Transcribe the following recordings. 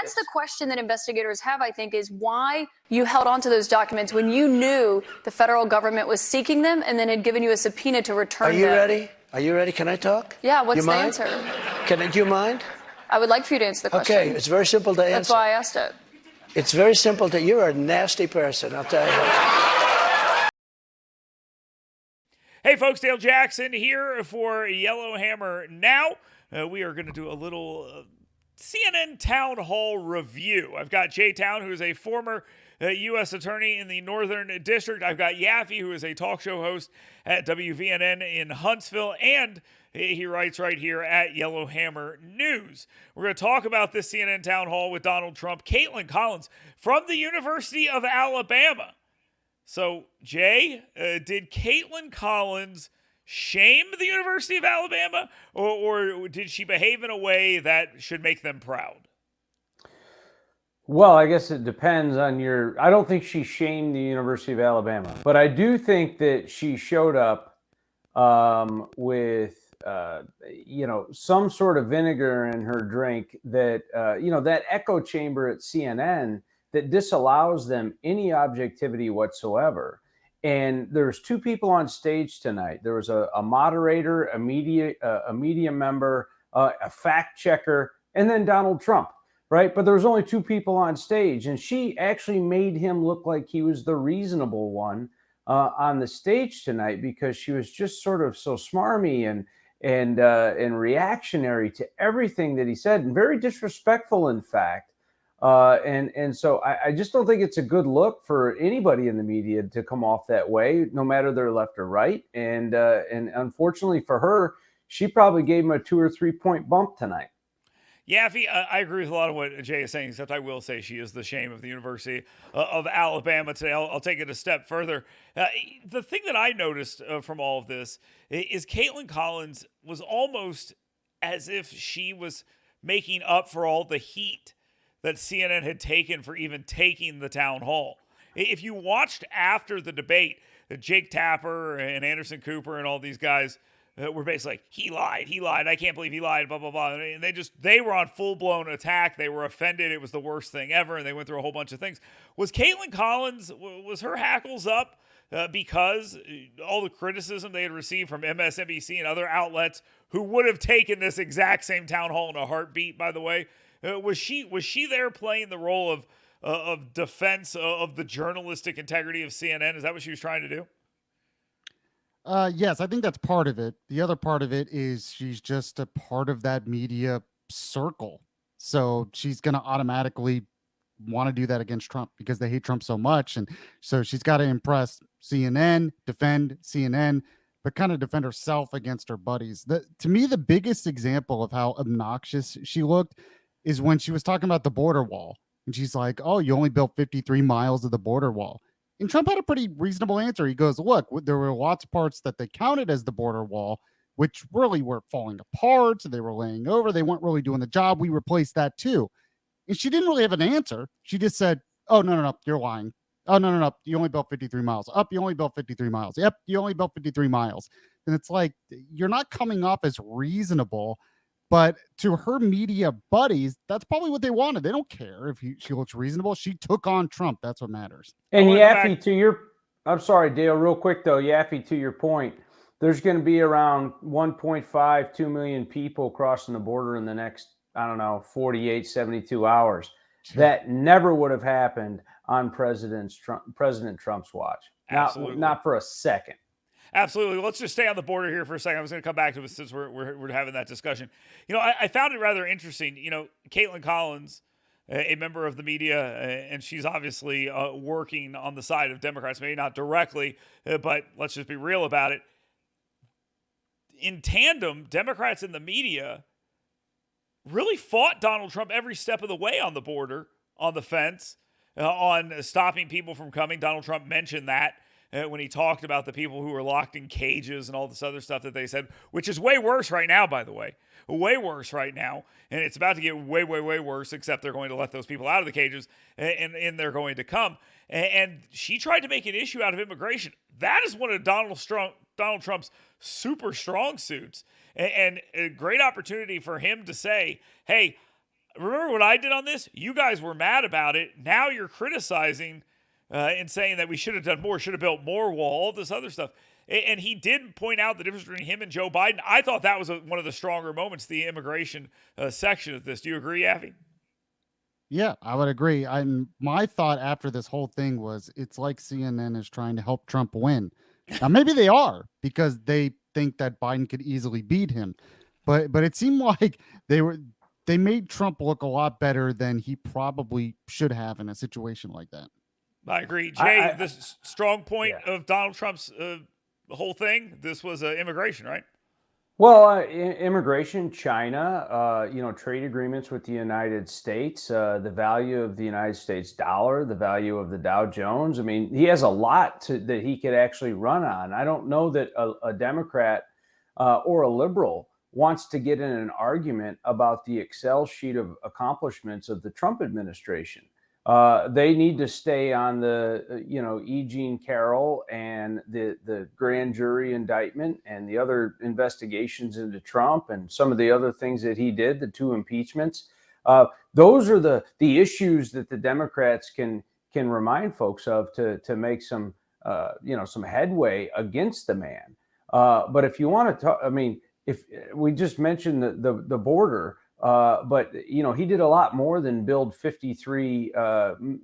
that's the question that investigators have, I think, is why you held on to those documents when you knew the federal government was seeking them and then had given you a subpoena to return them. Are you ready? Are you ready? Can I talk? Yeah, what's the mind? answer? Do you mind? I would like for you to answer the question. Okay, it's very simple to answer. That's why I asked it. It's very simple to, you're a nasty person, I'll tell you. Hey folks, Dale Jackson here for Yellowhammer Now. We are going to do a little CNN Town Hall review. I've got Jay Town, who is a former U.S. attorney in the Northern District. I've got Yaffe, who is a talk show host at WVNN in Huntsville, and he writes right here at Yellowhammer News. We're going to talk about this CNN Town Hall with Donald Trump. Caitlin Collins from the University of Alabama. So, Jay, did Caitlin Collins shame the University of Alabama, or did she behave in a way that should make them proud? Well, I guess it depends on I don't think she shamed the University of Alabama, but I do think that she showed up with, some sort of vinegar in her drink that, that echo chamber at CNN that disallows them any objectivity whatsoever. And there's two people on stage tonight. There was a moderator, a media member, a fact checker, and then Donald Trump, right? But there was only two people on stage, and she actually made him look like he was the reasonable one on the stage tonight, because she was just sort of so smarmy and reactionary to everything that he said, and very disrespectful, in fact. And so I just don't think it's a good look for anybody in the media to come off that way, no matter they're left or right. And unfortunately for her, she probably gave him a 2 or 3 point bump tonight. Yaffe, I agree with a lot of what Jay is saying, except I will say she is the shame of the University of Alabama today. I'll take it a step further. The thing that I noticed from all of this is Caitlin Collins was almost as if she was making up for all the heat that CNN had taken for even taking the town hall. If you watched after the debate, Jake Tapper and Anderson Cooper and all these guys were basically like, he lied, I can't believe he lied, blah, blah, blah. And they were on full-blown attack. They were offended. It was the worst thing ever, and they went through a whole bunch of things. Was Caitlin Collins, was her hackles up because all the criticism they had received from MSNBC and other outlets who would have taken this exact same town hall in a heartbeat, by the way? Was she there playing the role of defense of the journalistic integrity of CNN? Is that what she was trying to do? Yes, I think that's part of it. The other part of it is she's just a part of that media circle. So she's going to automatically want to do that against Trump because they hate Trump so much. And so she's got to impress CNN, defend CNN, but kind of defend herself against her buddies. To me, the biggest example of how obnoxious she looked is when she was talking about the border wall. And she's like, oh, you only built 53 miles of the border wall. And Trump had a pretty reasonable answer. He goes, look, there were lots of parts that they counted as the border wall, which really were falling apart. So they were laying over. They weren't really doing the job. We replaced that too. And she didn't really have an answer. She just said, oh, no, you're lying. Oh, no, you only built 53 miles. You only built 53 miles. Yep, you only built 53 miles. And it's like, you're not coming off as reasonable. But to her media buddies, that's probably what they wanted. They don't care if she looks reasonable. She took on Trump. That's what matters. And Yaffe, I'm sorry, Dale, real quick though, Yaffe, to your point, there's going to be around 1.5, 2 million people crossing the border in the next, 48, 72 hours. Sure. That never would have happened on President Trump's watch. Not for a second. Absolutely. Let's just stay on the border here for a second. I was going to come back to it since we're having that discussion. I found it rather interesting. Caitlin Collins, a member of the media, and she's obviously working on the side of Democrats, maybe not directly, but let's just be real about it. In tandem, Democrats in the media really fought Donald Trump every step of the way on the border, on the fence, on stopping people from coming. Donald Trump mentioned that when he talked about the people who were locked in cages and all this other stuff that they said, which is way worse right now, by the way. Way worse right now. And it's about to get way, way, way worse, except they're going to let those people out of the cages and they're going to come. And she tried to make an issue out of immigration. That is one of Donald Trump's super strong suits. And a great opportunity for him to say, hey, remember what I did on this? You guys were mad about it. Now you're criticizing and saying that we should have done more, should have built more wall, all this other stuff. And he did point out the difference between him and Joe Biden. I thought that was one of the stronger moments, the immigration section of this. Do you agree, Yaffee? Yeah, I would agree. My thought after this whole thing was it's like CNN is trying to help Trump win. Now maybe they are because they think that Biden could easily beat him. But it seemed like they made Trump look a lot better than he probably should have in a situation like that. I agree. Jay, I- this strong point Yeah. of Donald Trump's whole thing, this was immigration, right? Well, immigration, China, trade agreements with the United States, the value of the United States dollar, the value of the Dow Jones. I mean, he has a lot that he could actually run on. I don't know that a Democrat or a liberal wants to get in an argument about the Excel sheet of accomplishments of the Trump administration. They need to stay on the, E. Jean Carroll and the grand jury indictment and the other investigations into Trump and some of the other things that he did, the 2 impeachments. Those are the issues that the Democrats can remind folks of to make some headway against the man. But if you want to talk, I mean, if we just mentioned the border. But he did a lot more than build 53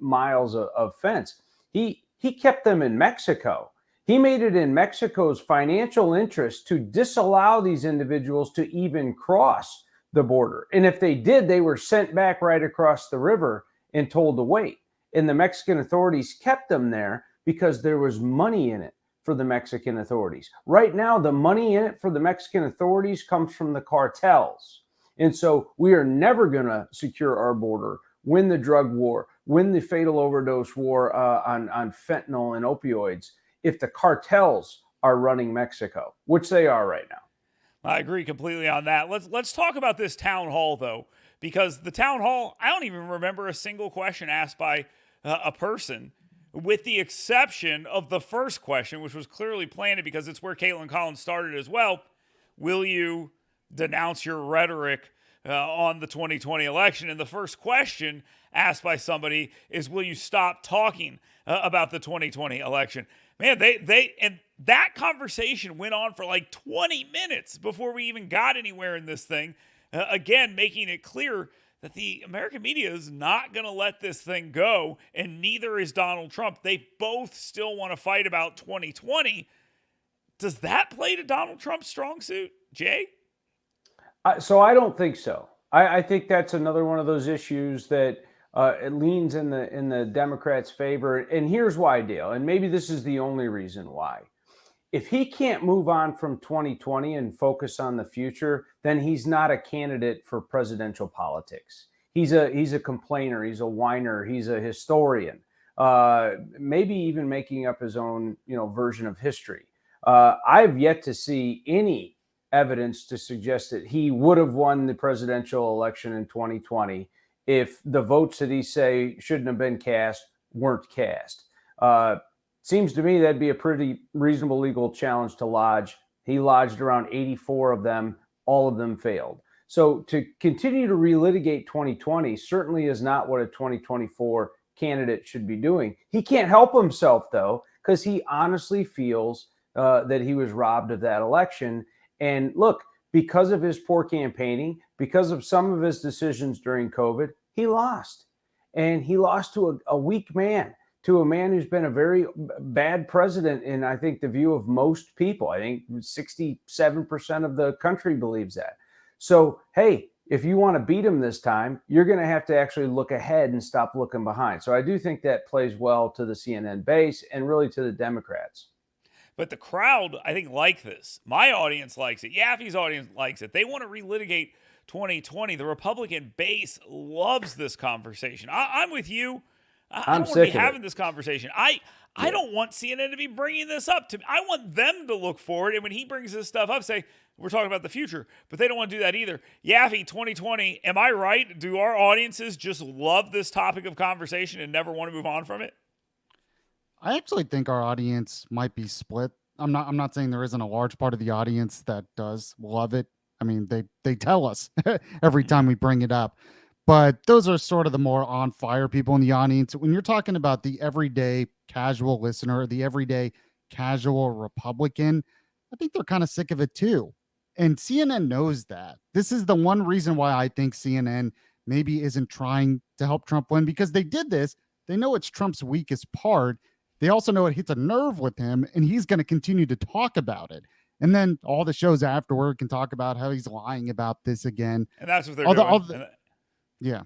miles of fence. He kept them in Mexico. He made it in Mexico's financial interest to disallow these individuals to even cross the border. And if they did, they were sent back right across the river and told to wait. And the Mexican authorities kept them there because there was money in it for the Mexican authorities. Right now, the money in it for the Mexican authorities comes from the cartels. And so we are never going to secure our border, win the drug war, win the fatal overdose war on fentanyl and opioids if the cartels are running Mexico, which they are right now. I agree completely on that. Let's talk about this town hall, though, because the town hall, I don't even remember a single question asked by a person, with the exception of the first question, which was clearly planted because it's where Caitlin Collins started as well. Will you denounce your rhetoric on the 2020 election? And the first question asked by somebody is, will you stop talking about the 2020 election? Man, and that conversation went on for like 20 minutes before we even got anywhere in this thing. Again, making it clear that the American media is not going to let this thing go, and neither is Donald Trump. They both still want to fight about 2020. Does that play to Donald Trump's strong suit, Jay? So I don't think so. I think that's another one of those issues that it leans in the Democrats' favor. And here's why, Dale. And maybe this is the only reason why. If he can't move on from 2020 and focus on the future, then he's not a candidate for presidential politics. He's a complainer. He's a whiner. He's a historian. Maybe even making up his own version of history. I've yet to see any evidence to suggest that he would have won the presidential election in 2020 if the votes that he say shouldn't have been cast weren't cast. Seems to me that'd be a pretty reasonable legal challenge to lodge. He lodged around 84 of them. All of them failed. So to continue to relitigate 2020 certainly is not what a 2024 candidate should be doing. He can't help himself, though, because he honestly feels that he was robbed of that election. And look, because of his poor campaigning, because of some of his decisions during COVID, he lost. And he lost to a weak man, to a man who's been a very bad president in, I think, the view of most people. I think 67% of the country believes that. So, hey, if you want to beat him this time, you're going to have to actually look ahead and stop looking behind. So I do think that plays well to the CNN base and really to the Democrats. But the crowd, I think, like this. My audience likes it. Yaffe's audience likes it. They want to relitigate 2020. The Republican base loves this conversation. I'm with you. I don't want to be having this conversation. I don't want CNN to be bringing this up. I want them to look forward. And when he brings this stuff up, say, we're talking about the future. But they don't want to do that either. Yaffe, 2020, am I right? Do our audiences just love this topic of conversation and never want to move on from it? I actually think our audience might be split. I'm not saying there isn't a large part of the audience that does love it. I mean, they tell us every time we bring it up. But those are sort of the more on fire people in the audience. When you're talking about the everyday casual listener, the everyday casual Republican, I think they're kind of sick of it too. And CNN knows that. This is the one reason why I think CNN maybe isn't trying to help Trump win, because they did this. They know it's Trump's weakest part. They also know it hits a nerve with him, and he's going to continue to talk about it. And then all the shows afterward can talk about how he's lying about this again. And that's what they're doing. Yeah.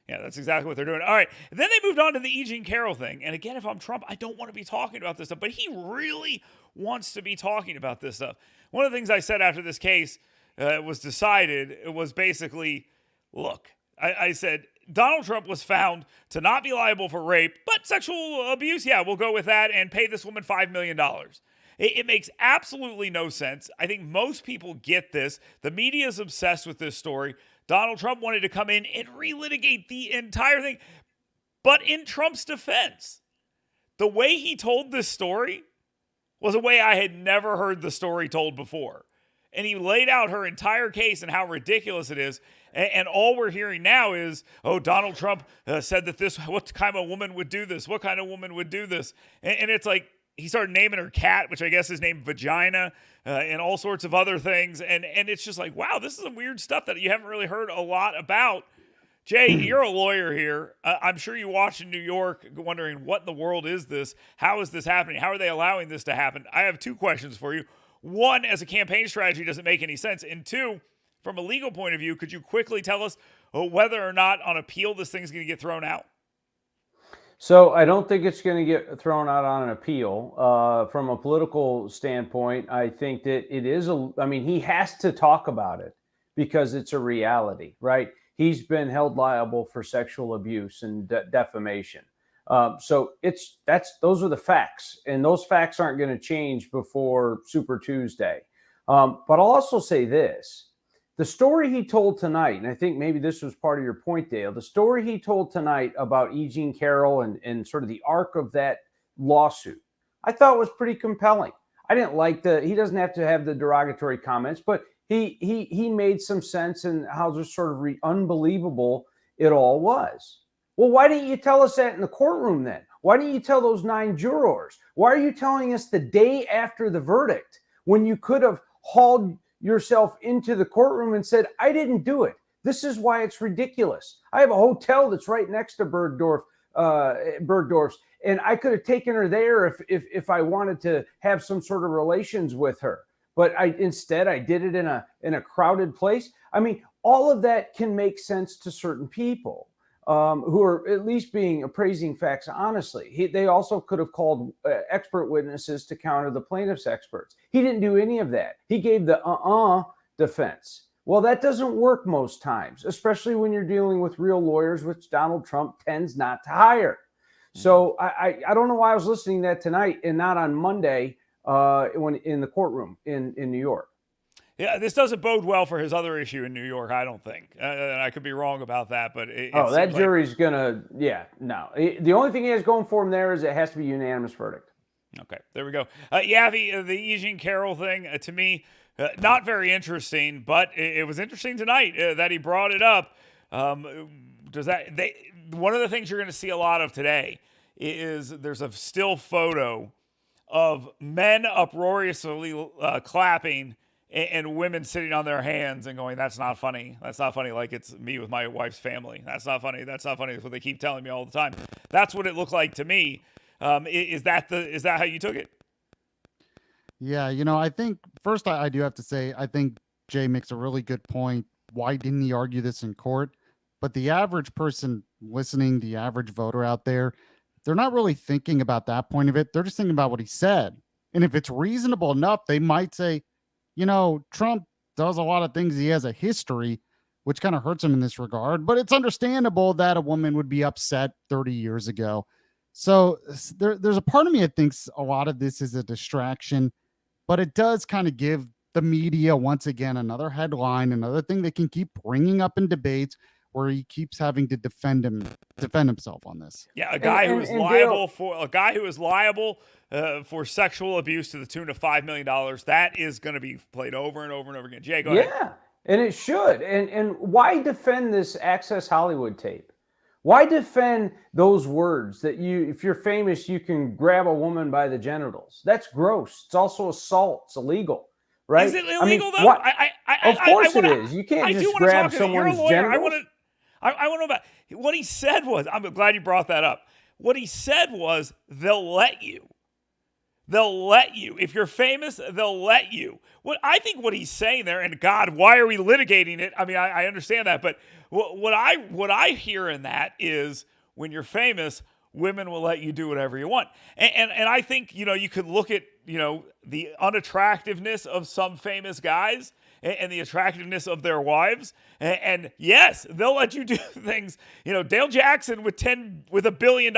Yeah, that's exactly what they're doing. All right. Then they moved on to the E. Jean Carroll thing. And again, if I'm Trump, I don't want to be talking about this stuff, but he really wants to be talking about this stuff. One of the things I said after this case was decided, it was basically, look, I said, Donald Trump was found to not be liable for rape, but sexual abuse, yeah, we'll go with that and pay this woman $5 million. It makes absolutely no sense. I think most people get this. The media is obsessed with this story. Donald Trump wanted to come in and relitigate the entire thing. But in Trump's defense, the way he told this story was a way I had never heard the story told before. And he laid out her entire case and how ridiculous it is. And all we're hearing now is, oh, Donald Trump said that what kind of woman would do this? What kind of woman would do this? And it's like, he started naming her cat, which I guess is named Vagina, and all sorts of other things. And it's just like, wow, this is some weird stuff that you haven't really heard a lot about. Jay, you're a lawyer here. I'm sure you watched in New York wondering, what in the world is this? How is this happening? How are they allowing this to happen? I have two questions for you. One, as a campaign strategy, doesn't make any sense. And two, from a legal point of view, could you quickly tell us whether or not on appeal this thing's going to get thrown out? So I don't think it's going to get thrown out on an appeal. From a political standpoint, I think that it is he has to talk about it because it's a reality, right? He's been held liable for sexual abuse and defamation. So those are the facts, and those facts aren't going to change before Super Tuesday. But I'll also say this. The story he told tonight, and I think maybe this was part of your point, Dale, the story he told tonight about E. Jean Carroll and sort of the arc of that lawsuit, I thought was pretty compelling. I didn't like he doesn't have to have the derogatory comments, but he made some sense in how just sort of unbelievable it all was. Well, why didn't you tell us that in the courtroom then? Why didn't you tell those 9 jurors? Why are you telling us the day after the verdict when you could have hauled yourself into the courtroom and said, I didn't do it. This is why it's ridiculous. I have a hotel that's right next to Bergdorf's, and I could have taken her there if I wanted to have some sort of relations with her. But instead I did it in a crowded place. I mean, all of that can make sense to certain people who are at least appraising facts honestly. They also could have called expert witnesses to counter the plaintiff's experts. He didn't do any of that. He gave the defense. Well, that doesn't work most times, especially when you're dealing with real lawyers, which Donald Trump tends not to hire. So I don't know why I was listening to that tonight and not on Monday when in the courtroom in New York. Yeah, this doesn't bode well for his other issue in New York, I don't think. I could be wrong about that, but that jury's gonna, the only thing he has going for him there is it has to be unanimous verdict. Okay, there we go. Yavi, the E. Jean Carroll thing, to me, not very interesting, but it was interesting tonight that he brought it up. One of the things you're going to see a lot of today is there's a still photo of men uproariously clapping and women sitting on their hands and going, that's not funny. That's not funny. Like it's me with my wife's family. That's not funny. That's not funny. That's what they keep telling me all the time. That's what it looked like to me. Is that how you took it? Yeah. I think first I do have to say, I think Jay makes a really good point. Why didn't he argue this in court? But the average person listening, the average voter out there, they're not really thinking about that point of it. They're just thinking about what he said. And if it's reasonable enough, they might say, Trump does a lot of things. He has a history, which kind of hurts him in this regard. But it's understandable that a woman would be upset 30 years ago. So there's a part of me that thinks a lot of this is a distraction, but it does kind of give the media, once again, another headline, another thing they can keep bringing up in debates where he keeps having to defend himself on this. Yeah, a guy who is liable for sexual abuse to the tune of $5 million. That is going to be played over and over and over again. Jay, go ahead. And it should. And why defend this Access Hollywood tape? Why defend those words that if you're famous, you can grab a woman by the genitals? That's gross. It's also assault. It's illegal, right? Is it illegal though? What? Of course it is. You can't I do just want to grab talk to you. You're a someone's lawyer. genitals. I want to know about what he said was. I'm glad you brought that up. What he said was they'll let you. They'll let you. If you're famous, they'll let you. What he's saying there, and God, why are we litigating it? I mean, I understand that, but what I hear in that is when you're famous, women will let you do whatever you want. And I think, you could look at, the unattractiveness of some famous guys and the attractiveness of their wives. And yes, they'll let you do things. Dale Jackson with $1 billion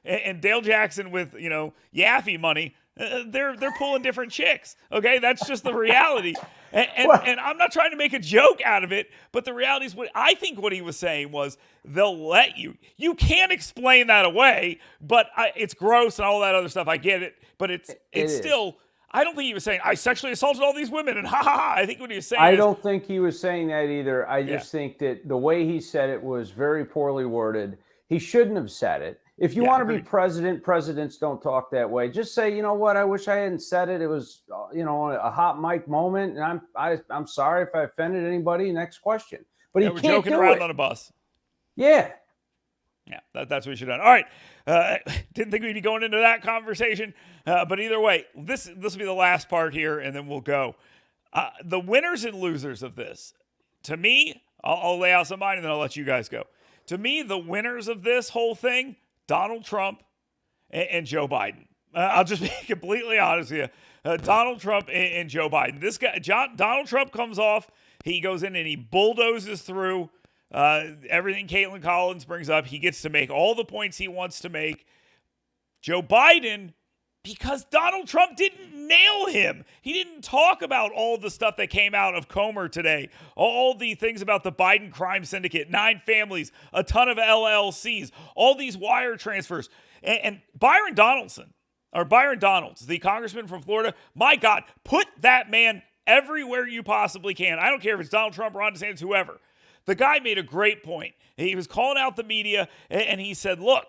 and Dale Jackson with, Yaffe money. They're pulling different chicks. Okay, that's just the reality. And I'm not trying to make a joke out of it, but the reality is what he was saying was they'll let you. You can't explain that away, but it's gross and all that other stuff. I get it, but it's still. I don't think he was saying I sexually assaulted all these women and ha ha ha. I think what he was saying. I don't think he was saying that either. I just think that the way he said it was very poorly worded. He shouldn't have said it. If you want to be president, presidents don't talk that way. Just say, you know what? I wish I hadn't said it. It was, a hot mic moment, and I'm sorry if I offended anybody. Next question. But he we're can't joking do around it. On a bus. Yeah. Yeah, that's what we should have done. All right. Didn't think we'd be going into that conversation, but either way, this will be the last part here, and then we'll go. The winners and losers of this, to me, I'll lay out some mine, and then I'll let you guys go. To me, the winners of this whole thing, Donald Trump and Joe Biden. I'll just be completely honest with you. Donald Trump and Joe Biden. This guy, Donald Trump comes off. He goes in and he bulldozes through everything Caitlin Collins brings up. He gets to make all the points he wants to make. Joe Biden, because Donald Trump didn't nail him. He didn't talk about all the stuff that came out of Comer today. All the things about the Biden crime syndicate, 9 families, a ton of LLCs, all these wire transfers. And Byron Donalds, the congressman from Florida, my God, put that man everywhere you possibly can. I don't care if it's Donald Trump, Ron DeSantis, whoever. The guy made a great point. He was calling out the media, and he said, look,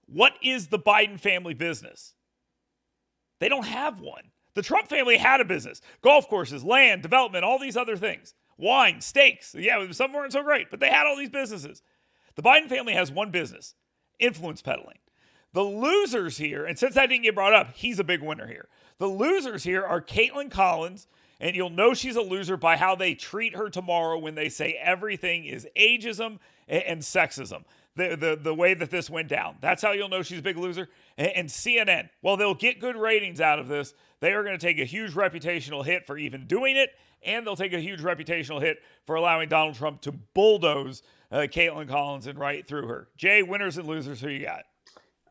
what is the Biden family business? They don't have one. The Trump family had a business. Golf courses, land, development, all these other things. Wine, steaks. Yeah, some weren't so great, but they had all these businesses. The Biden family has one business, influence peddling. The losers here, and since that didn't get brought up, he's a big winner here. The losers here are Caitlin Collins, and you'll know she's a loser by how they treat her tomorrow when they say everything is ageism and sexism. The way that this went down. That's how you'll know she's a big loser. And CNN, well, they'll get good ratings out of this. They are going to take a huge reputational hit for even doing it, and they'll take a huge reputational hit for allowing Donald Trump to bulldoze Caitlin Collins and right through her. Jay, winners and losers, who you got?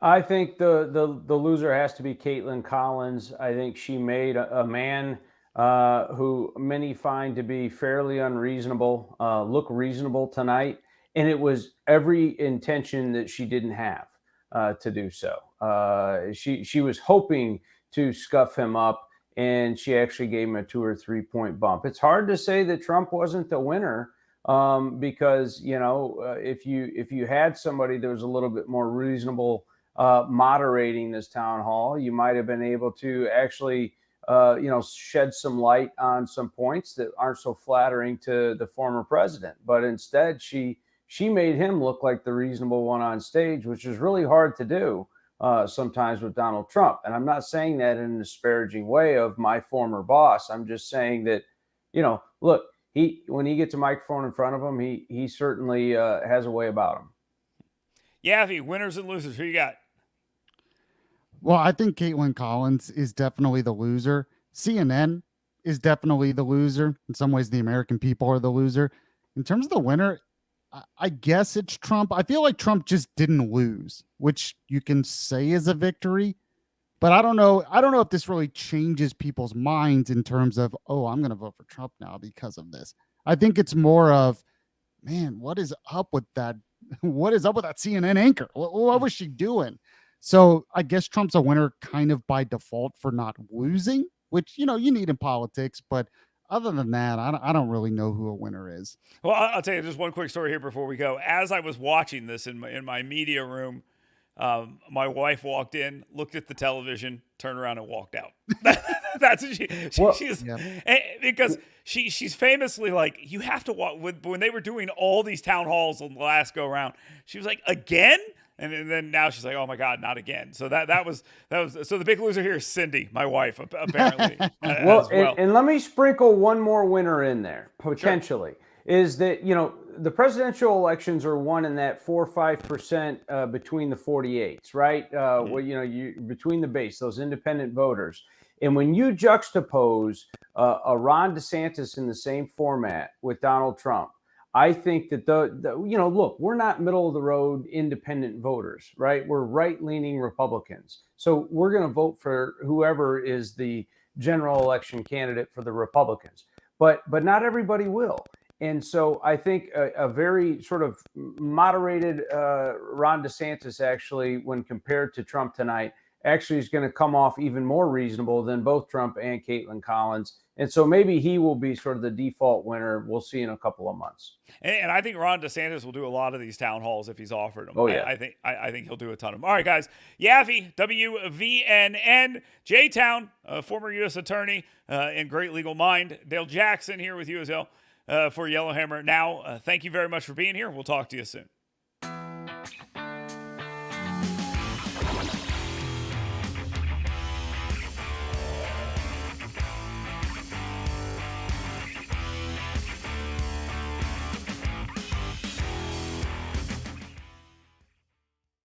I think the loser has to be Caitlin Collins. I think she made a man who many find to be fairly unreasonable look reasonable tonight. And it was every intention that she didn't have to do so. She was hoping to scuff him up, and she actually gave him a 2 or 3 point bump. It's hard to say that Trump wasn't the winner because if you had somebody that was a little bit more reasonable moderating this town hall, you might have been able to actually shed some light on some points that aren't so flattering to the former president. But instead, she made him look like the reasonable one on stage, which is really hard to do sometimes with Donald Trump. And I'm not saying that in a disparaging way of my former boss. I'm just saying that, look, when he gets a microphone in front of him, he certainly has a way about him. Yaffe, winners and losers, who you got? Well, I think Caitlin Collins is definitely the loser. CNN is definitely the loser. In some ways, the American people are the loser. In terms of the winner, I guess it's Trump. I feel like Trump just didn't lose, which you can say is a victory. But I don't know. I don't know if this really changes people's minds in terms of, oh, I'm going to vote for Trump now because of this. I think it's more of, man, what is up with that? What is up with that CNN anchor? What was she doing? So I guess Trump's a winner kind of by default for not losing, which, you need in politics. But other than that, I don't really know who a winner is. Well, I'll tell you just one quick story here before we go. As I was watching this in my media room, my wife walked in, looked at the television, turned around, and walked out. That's what she's Yeah. because she's famously like, you have to walk. When they were doing all these town halls on the last go round, she was like, again. And then now she's like, oh my God, not again. So that was so the big loser here is Cindy, my wife, apparently. Well, as well. and let me sprinkle one more winner in there, potentially, is that, the presidential elections are won in that 4 or 5% between the 48s, right? Well, between the base, those independent voters. And when you juxtapose a Ron DeSantis in the same format with Donald Trump, I think that look, we're not middle of the road independent voters, right? We're right leaning Republicans. So we're going to vote for whoever is the general election candidate for the Republicans. But not everybody will. And so I think a very sort of moderated Ron DeSantis, actually, when compared to Trump tonight, actually is going to come off even more reasonable than both Trump and Caitlin Collins. And so maybe he will be sort of the default winner. We'll see in a couple of months. And I think Ron DeSantis will do a lot of these town halls if he's offered them. Oh, yeah. I think he'll do a ton of them. All right, guys. Yaffe, WVNN, J-Town, former U.S. attorney and great legal mind. Dale Jackson here with you as well for Yellowhammer Now. Thank you very much for being here. We'll talk to you soon.